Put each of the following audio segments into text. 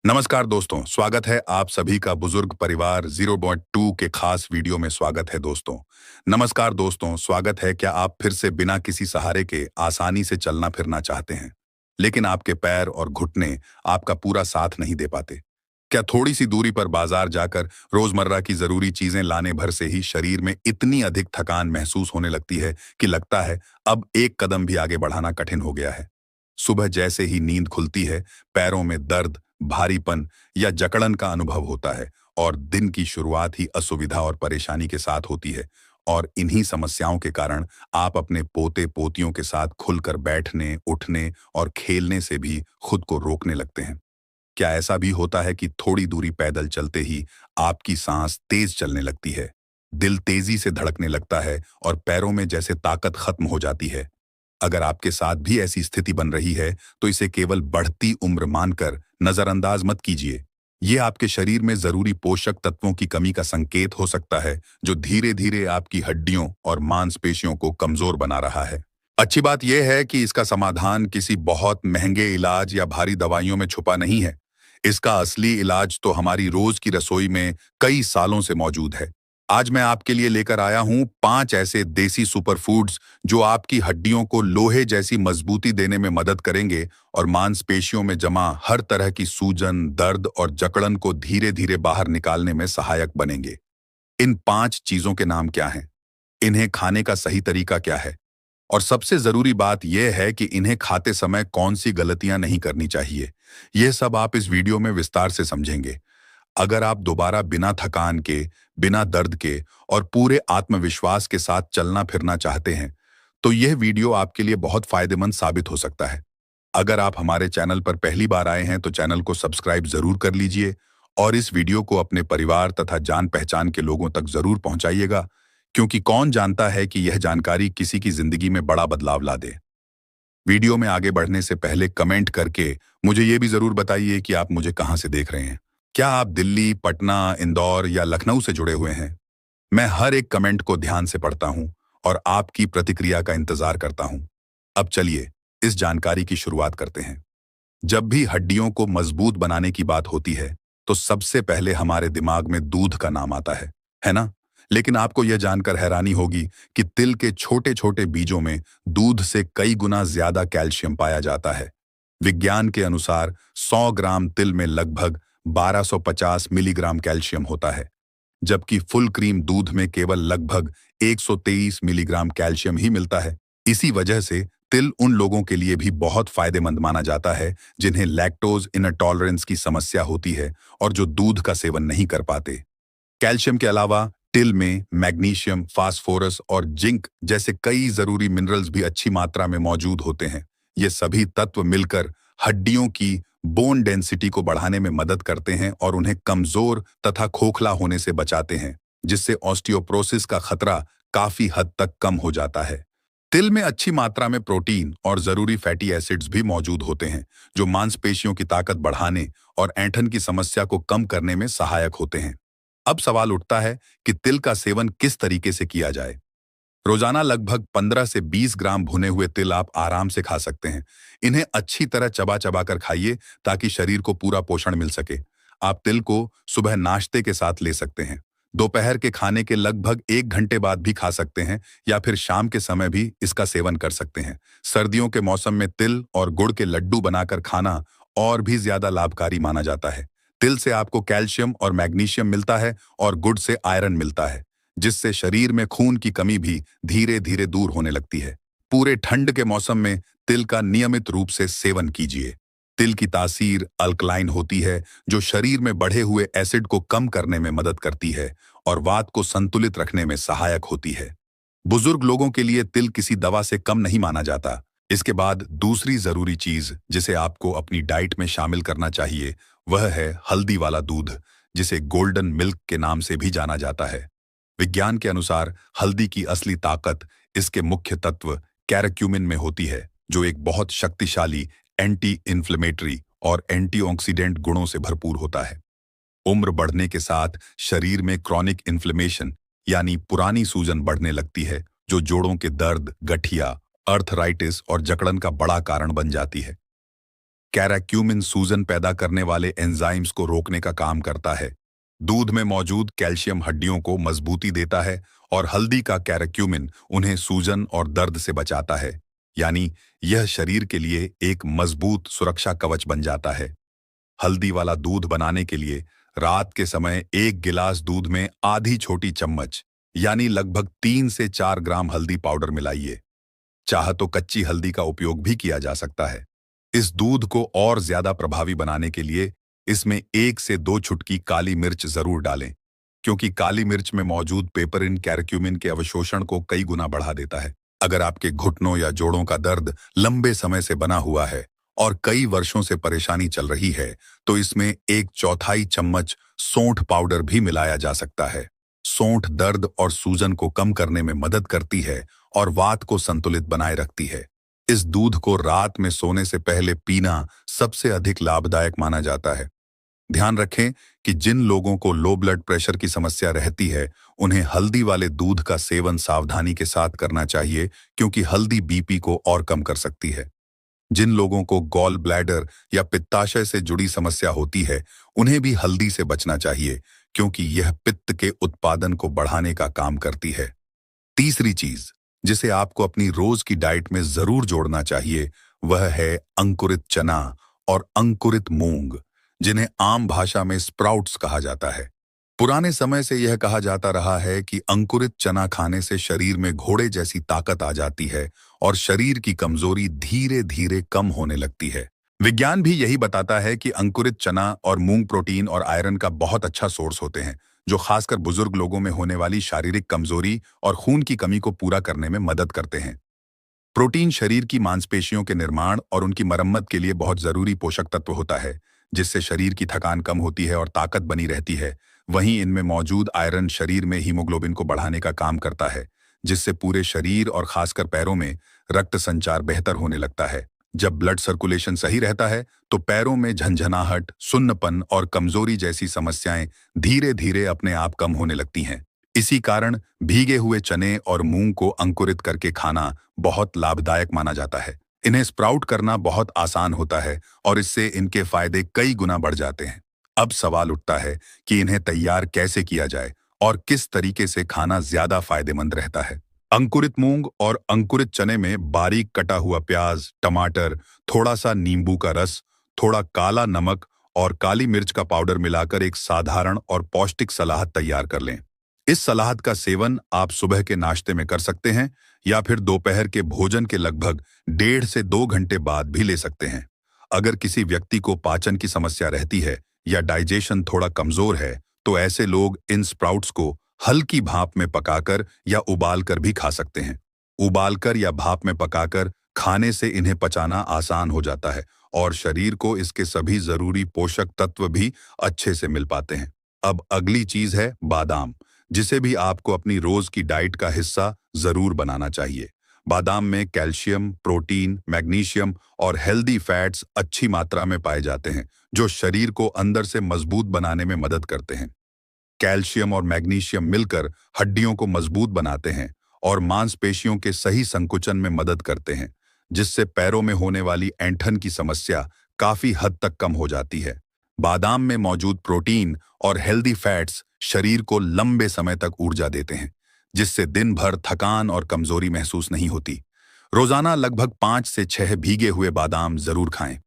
नमस्कार दोस्तों, स्वागत है आप सभी का बुजुर्ग परिवार 0.2 के खास वीडियो में स्वागत है दोस्तों। नमस्कार दोस्तों, स्वागत है। क्या आप फिर से बिना किसी सहारे के आसानी से चलना फिरना चाहते हैं, लेकिन आपके पैर और घुटने आपका पूरा साथ नहीं दे पाते? क्या थोड़ी सी दूरी पर बाजार जाकर रोजमर्रा की जरूरी चीजें लाने भर से ही शरीर में इतनी अधिक थकान महसूस होने लगती है कि लगता है अब एक कदम भी आगे बढ़ाना कठिन हो गया है? सुबह जैसे ही नींद खुलती है, पैरों में दर्द, भारीपन या जकड़न का अनुभव होता है और दिन की शुरुआत ही असुविधा और परेशानी के साथ होती है। और इन्हीं समस्याओं के कारण आप अपने पोते पोतियों के साथ खुलकर बैठने, उठने और खेलने से भी खुद को रोकने लगते हैं। क्या ऐसा भी होता है कि थोड़ी दूरी पैदल चलते ही आपकी सांस तेज चलने लगती है, दिल तेजी से धड़कने लगता है और पैरों में जैसे ताकत खत्म हो जाती है? अगर आपके साथ भी ऐसी स्थिति बन रही है, तो इसे केवल बढ़ती उम्र मानकर नजरअंदाज मत कीजिए। ये आपके शरीर में जरूरी पोषक तत्वों की कमी का संकेत हो सकता है, जो धीरे धीरे आपकी हड्डियों और मांसपेशियों को कमजोर बना रहा है। अच्छी बात यह है कि इसका समाधान किसी बहुत महंगे इलाज या भारी दवाइयों में छुपा नहीं है। इसका असली इलाज तो हमारी रोज की रसोई में कई सालों से मौजूद है। आज मैं आपके लिए लेकर आया हूं 5 ऐसे देसी सुपरफूड्स जो आपकी हड्डियों को लोहे जैसी मजबूती देने में मदद करेंगे और मांसपेशियों में जमा हर तरह की सूजन, दर्द और जकड़न को धीरे धीरे बाहर निकालने में सहायक बनेंगे। इन 5 चीजों के नाम क्या हैं? इन्हें खाने का सही तरीका क्या है? और सबसे जरूरी बात यह है कि इन्हें खाते समय कौन सी गलतियां नहीं करनी चाहिए। यह सब आप इस वीडियो में विस्तार से समझेंगे। अगर आप दोबारा बिना थकान के, बिना दर्द के और पूरे आत्मविश्वास के साथ चलना फिरना चाहते हैं, तो यह वीडियो आपके लिए बहुत फायदेमंद साबित हो सकता है। अगर आप हमारे चैनल पर पहली बार आए हैं तो चैनल को सब्सक्राइब जरूर कर लीजिए और इस वीडियो को अपने परिवार तथा जान पहचान के लोगों तक जरूर पहुंचाइएगा, क्योंकि कौन जानता है कि यह जानकारी किसी की जिंदगी में बड़ा बदलाव ला दे। वीडियो में आगे बढ़ने से पहले कमेंट करके मुझे ये भी जरूर बताइए कि आप मुझे कहां से देख रहे हैं। क्या आप दिल्ली, पटना, इंदौर या लखनऊ से जुड़े हुए हैं? मैं हर एक कमेंट को ध्यान से पढ़ता हूं और आपकी प्रतिक्रिया का इंतजार करता हूं। अब चलिए इस जानकारी की शुरुआत करते हैं। जब भी हड्डियों को मजबूत बनाने की बात होती है, तो सबसे पहले हमारे दिमाग में दूध का नाम आता है ना? लेकिन आपको यह जानकर हैरानी होगी कि तिल के छोटे छोटे बीजों में दूध से कई गुना ज्यादा कैल्शियम पाया जाता है। विज्ञान के अनुसार 100 ग्राम तिल में लगभग 1250 मिलीग्राम कैल्शियम होता है, जबकि फुल क्रीम दूध में केवल लगभग 123 मिलीग्राम कैल्शियम ही मिलता है। इसी वजह से तिल उन लोगों के लिए भी बहुत फायदेमंद माना जाता है जिन्हें लैक्टोज इंटॉलरेंस की समस्या होती है और जो दूध का सेवन नहीं कर पाते। कैल्शियम के अलावा तिल में मैग्नीशियम, फास्फोरस और जिंक जैसे कई जरूरी मिनरल्स भी अच्छी मात्रा में मौजूद होते हैं। ये सभी तत्व मिलकर हड्डियों की बोन डेंसिटी को बढ़ाने में मदद करते हैं और उन्हें कमजोर तथा खोखला होने से बचाते हैं, जिससे ऑस्टियोप्रोसिस का खतरा काफी हद तक कम हो जाता है। तिल में अच्छी मात्रा में प्रोटीन और जरूरी फैटी एसिड्स भी मौजूद होते हैं, जो मांसपेशियों की ताकत बढ़ाने और ऐंठन की समस्या को कम करने में सहायक होते हैं। अब सवाल उठता है कि तिल का सेवन किस तरीके से किया जाए। रोजाना लगभग 15 से 20 ग्राम भुने हुए तिल आप आराम से खा सकते हैं। इन्हें अच्छी तरह चबा चबा कर खाइए ताकि शरीर को पूरा पोषण मिल सके। आप तिल को सुबह नाश्ते के साथ ले सकते हैं, दोपहर के खाने के लगभग 1 घंटे बाद भी खा सकते हैं या फिर शाम के समय भी इसका सेवन कर सकते हैं। सर्दियों के मौसम में तिल और गुड़ के लड्डू बनाकर खाना और भी ज्यादा लाभकारी माना जाता है। तिल से आपको कैल्शियम और मैग्नीशियम मिलता है और गुड़ से आयरन मिलता है, जिससे शरीर में खून की कमी भी धीरे धीरे दूर होने लगती है। पूरे ठंड के मौसम में तिल का नियमित रूप से सेवन कीजिए। तिल की तासीर अल्कलाइन होती है, जो शरीर में बढ़े हुए एसिड को कम करने में मदद करती है और वात को संतुलित रखने में सहायक होती है। बुजुर्ग लोगों के लिए तिल किसी दवा से कम नहीं माना जाता। इसके बाद दूसरी जरूरी चीज जिसे आपको अपनी डाइट में शामिल करना चाहिए, वह है हल्दी वाला दूध, जिसे गोल्डन मिल्क के नाम से भी जाना जाता है। विज्ञान के अनुसार हल्दी की असली ताकत इसके मुख्य तत्व कैरक्यूमिन में होती है, जो एक बहुत शक्तिशाली एंटी इन्फ्लेमेटरी और एंटीऑक्सीडेंट गुणों से भरपूर होता है। उम्र बढ़ने के साथ शरीर में क्रॉनिक इन्फ्लेमेशन यानी पुरानी सूजन बढ़ने लगती है, जो जोड़ों के दर्द, गठिया, अर्थराइटिस और जकड़न का बड़ा कारण बन जाती है। कैराक्यूमिन सूजन पैदा करने वाले एंजाइम्स को रोकने का काम करता है। दूध में मौजूद कैल्शियम हड्डियों को मजबूती देता है और हल्दी का कैराक्यूमिन उन्हें सूजन और दर्द से बचाता है। यानी यह शरीर के लिए एक मजबूत सुरक्षा कवच बन जाता है। हल्दी वाला दूध बनाने के लिए रात के समय 1 गिलास दूध में आधी छोटी चम्मच यानी लगभग 3 से 4 ग्राम हल्दी पाउडर मिलाइए। चाह तो कच्ची हल्दी का उपयोग भी किया जा सकता है। इस दूध को और ज्यादा प्रभावी बनाने के लिए इसमें 1 से 2 चुटकी काली मिर्च जरूर डालें, क्योंकि काली मिर्च में मौजूद पेपरिन कैरक्यूमिन के अवशोषण को कई गुना बढ़ा देता है। अगर आपके घुटनों या जोड़ों का दर्द लंबे समय से बना हुआ है और कई वर्षों से परेशानी चल रही है, तो इसमें 1/4 चम्मच सौंठ पाउडर भी मिलाया जा सकता है। सौंठ दर्द और सूजन को कम करने में मदद करती है और वात को संतुलित बनाए रखती है। इस दूध को रात में सोने से पहले पीना सबसे अधिक लाभदायक माना जाता है। ध्यान रखें कि जिन लोगों को लो ब्लड प्रेशर की समस्या रहती है, उन्हें हल्दी वाले दूध का सेवन सावधानी के साथ करना चाहिए, क्योंकि हल्दी बीपी को और कम कर सकती है। जिन लोगों को गॉल ब्लैडर या पित्ताशय से जुड़ी समस्या होती है, उन्हें भी हल्दी से बचना चाहिए, क्योंकि यह पित्त के उत्पादन को बढ़ाने का काम करती है। तीसरी चीज जिसे आपको अपनी रोज की डाइट में जरूर जोड़ना चाहिए, वह है अंकुरित चना और अंकुरित मूंग, जिन्हें आम भाषा में स्प्राउट्स कहा जाता है। पुराने समय से यह कहा जाता रहा है कि अंकुरित चना खाने से शरीर में घोड़े जैसी ताकत आ जाती है और शरीर की कमजोरी धीरे धीरे कम होने लगती है। विज्ञान भी यही बताता है कि अंकुरित चना और मूंग प्रोटीन और आयरन का बहुत अच्छा सोर्स होते हैं, जो खासकर बुजुर्ग लोगों में होने वाली शारीरिक कमजोरी और खून की कमी को पूरा करने में मदद करते हैं। प्रोटीन शरीर की मांसपेशियों के निर्माण और उनकी मरम्मत के लिए बहुत जरूरी पोषक तत्व होता है, जिससे शरीर की थकान कम होती है और ताकत बनी रहती है। वहीं इनमें मौजूद आयरन शरीर में हीमोग्लोबिन को बढ़ाने का काम करता है, जिससे पूरे शरीर और खासकर पैरों में रक्त संचार बेहतर होने लगता है। जब ब्लड सर्कुलेशन सही रहता है, तो पैरों में झंझनाहट, सुन्नपन और कमजोरी जैसी समस्याएं धीरे धीरे अपने आप कम होने लगती हैं। इसी कारण भीगे हुए चने और मूंग को अंकुरित करके खाना बहुत लाभदायक माना जाता है। इन्हें स्प्राउट करना बहुत आसान होता है और इससे इनके फायदे कई गुना बढ़ जाते हैं। अब सवाल उठता है कि इन्हें तैयार कैसे किया जाए और किस तरीके से खाना ज्यादा फायदेमंद रहता है। अंकुरित मूंग और अंकुरित चने में बारीक कटा हुआ प्याज, टमाटर, थोड़ा सा नींबू का रस, थोड़ा काला नमक और काली मिर्च का पाउडर मिलाकर एक साधारण और पौष्टिक सलाद तैयार कर लें। इस सलाद का सेवन आप सुबह के नाश्ते में कर सकते हैं या फिर दोपहर के भोजन के लगभग 1.5 से 2 घंटे बाद भी ले सकते हैं। अगर किसी व्यक्ति को पाचन की समस्या रहती है या डाइजेशन थोड़ा कमजोर है, तो ऐसे लोग इन स्प्राउट्स को हल्की भाप में पकाकर या उबालकर भी खा सकते हैं। उबालकर या भाप में पकाकर खाने से इन्हें पचाना आसान हो जाता है और शरीर को इसके सभी जरूरी पोषक तत्व भी अच्छे से मिल पाते हैं। अब अगली चीज है बादाम, जिसे भी आपको अपनी रोज की डाइट का हिस्सा जरूर बनाना चाहिए। बादाम में कैल्शियम, प्रोटीन, मैग्नीशियम और हेल्दी फैट्स अच्छी मात्रा में पाए जाते हैं, जो शरीर को अंदर से मजबूत बनाने में मदद करते हैं। कैल्शियम और मैग्नीशियम मिलकर हड्डियों को मजबूत बनाते हैं और मांसपेशियों के सही संकुचन में मदद करते हैं, जिससे पैरों में होने वाली ऐंठन की समस्या काफी हद तक कम हो जाती है। बादाम में मौजूद प्रोटीन और हेल्दी फैट्स शरीर को लंबे समय तक ऊर्जा देते हैं, जिससे दिन भर थकान और कमजोरी महसूस नहीं होती। रोजाना लगभग 5 से 6 भीगे हुए बादाम जरूर खाएं।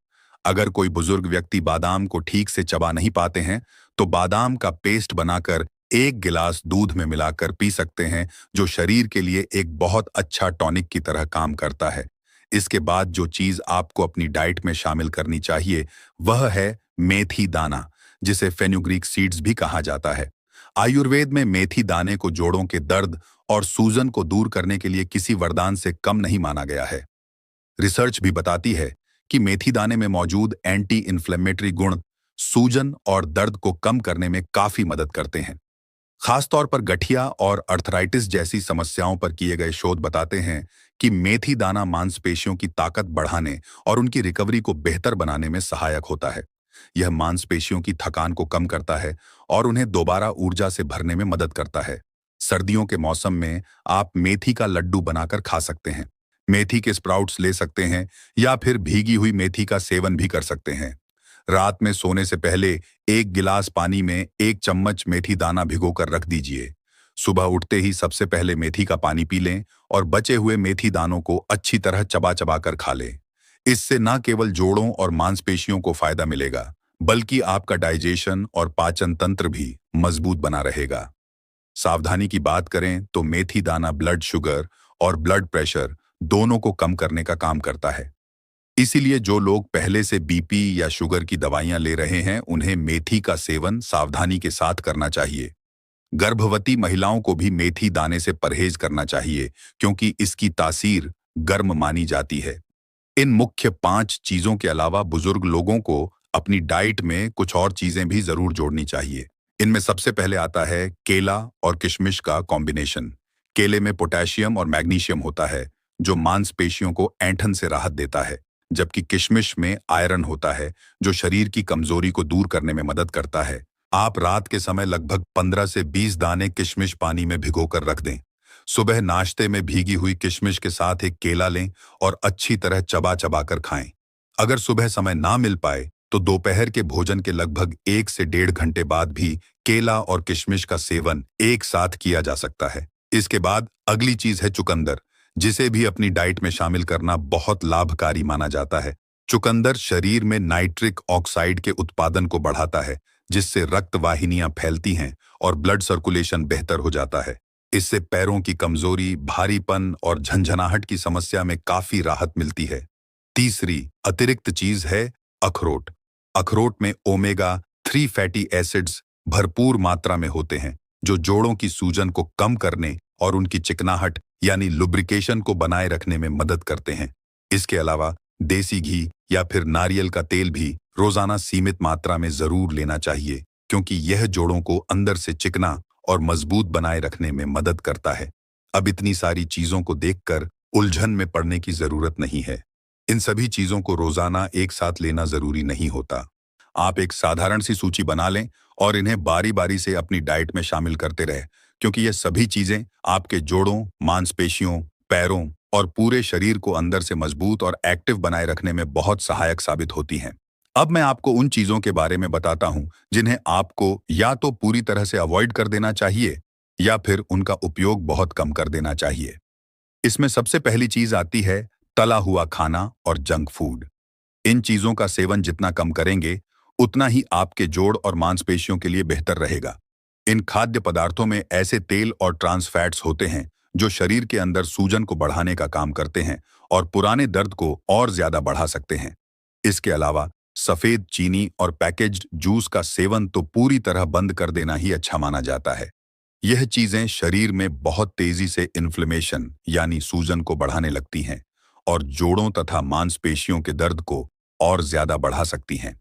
अगर कोई बुजुर्ग व्यक्ति बादाम को ठीक से चबा नहीं पाते हैं, तो बादाम का पेस्ट बनाकर 1 गिलास दूध में मिलाकर पी सकते हैं, जो शरीर के लिए एक बहुत अच्छा टॉनिक की तरह काम करता है। इसके बाद जो चीज आपको अपनी डाइट में शामिल करनी चाहिए, वह है मेथी दाना, जिसे फेनुग्रीक सीड्स भी कहा जाता है। आयुर्वेद में मेथी दाने को जोड़ों के दर्द और सूजन को दूर करने के लिए किसी वरदान से कम नहीं माना गया है। रिसर्च भी बताती है कि मेथी दाने में मौजूद एंटी इन्फ्लेमेटरी गुण सूजन और दर्द को कम करने में काफी मदद करते हैं। खासतौर पर गठिया और अर्थराइटिस जैसी समस्याओं पर किए गए शोध बताते हैं कि मेथी दाना मांसपेशियों की ताकत बढ़ाने और उनकी रिकवरी को बेहतर बनाने में सहायक होता है। यह मांसपेशियों की थकान को कम करता है और उन्हें दोबारा ऊर्जा से भरने में मदद करता है। सर्दियों के मौसम में आप मेथी का लड्डू बनाकर खा सकते हैं। मेथी के स्प्राउट्स ले सकते हैं या फिर भीगी हुई मेथी का सेवन भी कर सकते हैं। रात में सोने से पहले 1 गिलास पानी में 1 चम्मच मेथी दाना भिगोकर रख दीजिए। सुबह उठते ही सबसे पहले मेथी का पानी पी लें और बचे हुए मेथी दानों को अच्छी तरह चबा चबा कर खा लें। इससे न केवल जोड़ों और मांसपेशियों को फायदा मिलेगा, बल्कि आपका डाइजेशन और पाचन तंत्र भी मजबूत बना रहेगा। सावधानी की बात करें तो मेथी दाना ब्लड शुगर और ब्लड प्रेशर दोनों को कम करने का काम करता है। इसीलिए जो लोग पहले से बीपी या शुगर की दवाइयां ले रहे हैं, उन्हें मेथी का सेवन सावधानी के साथ करना चाहिए। गर्भवती महिलाओं को भी मेथी दाने से परहेज करना चाहिए, क्योंकि इसकी तासीर गर्म मानी जाती है। इन मुख्य 5 चीजों के अलावा बुजुर्ग लोगों को अपनी डाइट में कुछ और चीजें भी जरूर जोड़नी चाहिए। इनमें सबसे पहले आता है केला और किशमिश का कॉम्बिनेशन। केले में पोटेशियम और मैग्नीशियम होता है, जो मांसपेशियों को ऐंठन से राहत देता है, जबकि किशमिश में आयरन होता है, जो शरीर की कमजोरी को दूर करने में मदद करता है। आप रात के समय लगभग 15 से 20 दाने किशमिश पानी में भिगोकर रख दें। सुबह नाश्ते में भीगी हुई किशमिश के साथ एक केला लें और अच्छी तरह चबा चबा कर खाएं। अगर सुबह समय ना मिल पाए तो दोपहर के भोजन के लगभग 1 से 1.5 घंटे बाद भी केला और किशमिश का सेवन एक साथ किया जा सकता है। इसके बाद अगली चीज है चुकंदर, जिसे भी अपनी डाइट में शामिल करना बहुत लाभकारी माना जाता है। चुकंदर शरीर में नाइट्रिक ऑक्साइड के उत्पादन को बढ़ाता है, जिससे रक्त वाहिनियां फैलती हैं और ब्लड सर्कुलेशन बेहतर हो जाता है। इससे पैरों की कमजोरी, भारीपन और झंझनाहट की समस्या में काफी राहत मिलती है। तीसरी अतिरिक्त चीज है अखरोट। अखरोट में ओमेगा 3 फैटी एसिड्स भरपूर मात्रा में होते हैं, जो जोड़ों की सूजन को कम करने और उनकी चिकनाहट यानी लुब्रिकेशन को बनाए रखने में मदद करते हैं। इसके अलावा देसी घी या फिर नारियल का तेल भी रोजाना सीमित मात्रा में जरूर लेना चाहिए, क्योंकि यह जोड़ों को अंदर से चिकना और मजबूत बनाए रखने में मदद करता है। अब इतनी सारी चीजों को देखकर उलझन में पड़ने की जरूरत नहीं है। इन सभी चीजों को रोजाना एक साथ लेना जरूरी नहीं होता। आप एक साधारण सी सूची बना लें और इन्हें बारी बारी से अपनी डाइट में शामिल करते रहें, क्योंकि ये सभी चीजें आपके जोड़ों, मांसपेशियों, पैरों और पूरे शरीर को अंदर से मजबूत और एक्टिव बनाए रखने में बहुत सहायक साबित होती हैं। अब मैं आपको उन चीजों के बारे में बताता हूं जिन्हें आपको या तो पूरी तरह से अवॉइड कर देना चाहिए या फिर उनका उपयोग बहुत कम कर देना चाहिए। इसमें सबसे पहली चीज आती है तला हुआ खाना और जंक फूड। इन चीजों का सेवन जितना कम करेंगे, उतना ही आपके जोड़ और मांसपेशियों के लिए बेहतर रहेगा। इन खाद्य पदार्थों में ऐसे तेल और ट्रांस फैट्स होते हैं जो शरीर के अंदर सूजन को बढ़ाने का काम करते हैं और पुराने दर्द को और ज्यादा बढ़ा सकते हैं। इसके अलावा सफेद चीनी और पैकेज्ड जूस का सेवन तो पूरी तरह बंद कर देना ही अच्छा माना जाता है। यह चीजें शरीर में बहुत तेजी से इन्फ्लेमेशन यानी सूजन को बढ़ाने लगती हैं और जोड़ों तथा मांसपेशियों के दर्द को और ज्यादा बढ़ा सकती हैं।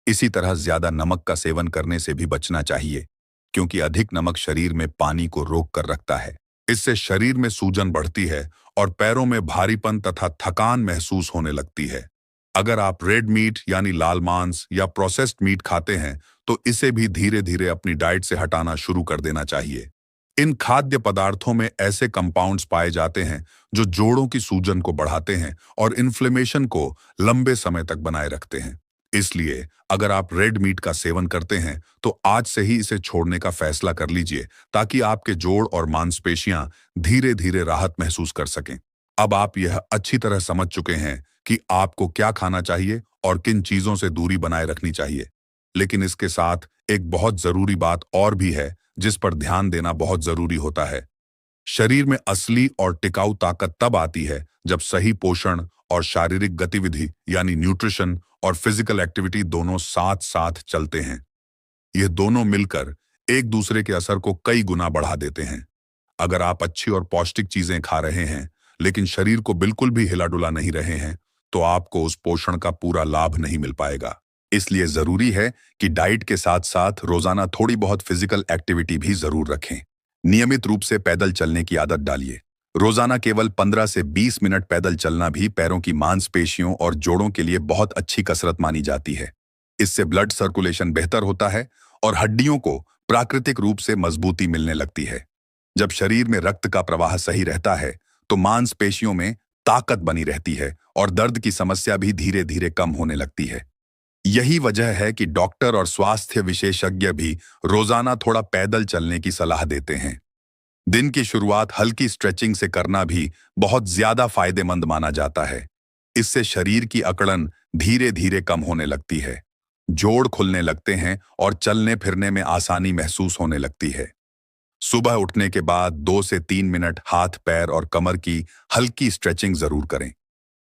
इसी तरह ज्यादा नमक का सेवन करने से भी बचना चाहिए, क्योंकि अधिक नमक शरीर में पानी को रोक कर रखता है। इससे शरीर में सूजन बढ़ती है और पैरों में भारीपन तथा थकान महसूस होने लगती है। अगर आप रेड मीट यानी लाल मांस या प्रोसेस्ड मीट खाते हैं, तो इसे भी धीरे धीरे अपनी डाइट से हटाना शुरू कर देना चाहिए। इन खाद्य पदार्थों में ऐसे कंपाउंड्स पाए जाते हैं जो जोड़ों की सूजन को बढ़ाते हैं और इन्फ्लेमेशन को लंबे समय तक बनाए रखते हैं। इसलिए अगर आप रेड मीट का सेवन करते हैं तो आज से ही इसे छोड़ने का फैसला कर लीजिए, ताकि आपके जोड़ और मांसपेशियां धीरे धीरे राहत महसूस कर सकें। अब आप यह अच्छी तरह समझ चुके हैं कि आपको क्या खाना चाहिए और किन चीजों से दूरी बनाए रखनी चाहिए। लेकिन इसके साथ एक बहुत जरूरी बात और भी है, जिस पर ध्यान देना बहुत जरूरी होता है। शरीर में असली और टिकाऊ ताकत तब आती है जब सही पोषण और शारीरिक गतिविधि यानी न्यूट्रिशन और फिजिकल एक्टिविटी दोनों साथ साथ चलते हैं। ये दोनों मिलकर एक दूसरे के असर को कई गुना बढ़ा देते हैं। अगर आप अच्छी और पौष्टिक चीजें खा रहे हैं लेकिन शरीर को बिल्कुल भी हिला डुला नहीं रहे हैं, तो आपको उस पोषण का पूरा लाभ नहीं मिल पाएगा। इसलिए जरूरी है कि डाइट के साथ साथ रोजाना थोड़ी बहुत फिजिकल एक्टिविटी भी जरूर रखें। नियमित रूप से पैदल चलने की आदत डालिए। रोजाना केवल 15 से 20 मिनट पैदल चलना भी पैरों की मांसपेशियों और जोड़ों के लिए बहुत अच्छी कसरत मानी जाती है। इससे ब्लड सर्कुलेशन बेहतर होता है और हड्डियों को प्राकृतिक रूप से मजबूती मिलने लगती है। जब शरीर में रक्त का प्रवाह सही रहता है, तो मांसपेशियों में ताकत बनी रहती है और दर्द की समस्या भी धीरे धीरे कम होने लगती है। यही वजह है कि डॉक्टर और स्वास्थ्य विशेषज्ञ भी रोजाना थोड़ा पैदल चलने की सलाह देते हैं। दिन की शुरुआत हल्की स्ट्रेचिंग से करना भी बहुत ज्यादा फायदेमंद माना जाता है। इससे शरीर की अकड़न धीरे धीरे कम होने लगती है, जोड़ खुलने लगते हैं और चलने फिरने में आसानी महसूस होने लगती है। सुबह उठने के बाद 2 से 3 मिनट हाथ पैर और कमर की हल्की स्ट्रेचिंग जरूर करें।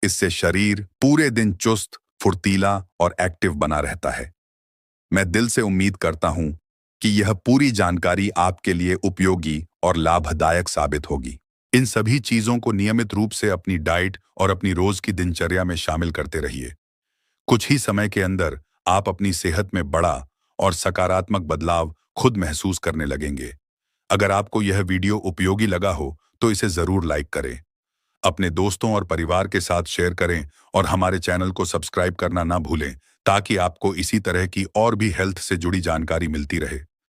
इससे शरीर पूरे दिन चुस्त, फुर्तीला और एक्टिव बना रहता है। मैं दिल से उम्मीद करता हूं कि यह पूरी जानकारी आपके लिए उपयोगी और लाभदायक साबित होगी। इन सभी चीजों को नियमित रूप से अपनी डाइट और अपनी रोज की दिनचर्या में शामिल करते रहिए। कुछ ही समय के अंदर आप अपनी सेहत में बड़ा और सकारात्मक बदलाव खुद महसूस करने लगेंगे। अगर आपको यह वीडियो उपयोगी लगा हो तो इसे जरूर लाइक करें, अपने दोस्तों और परिवार के साथ शेयर करें और हमारे चैनल को सब्सक्राइब करना ना भूलें ताकि आपको इसी तरह की और भी हेल्थ से जुड़ी जानकारी मिलती रहे।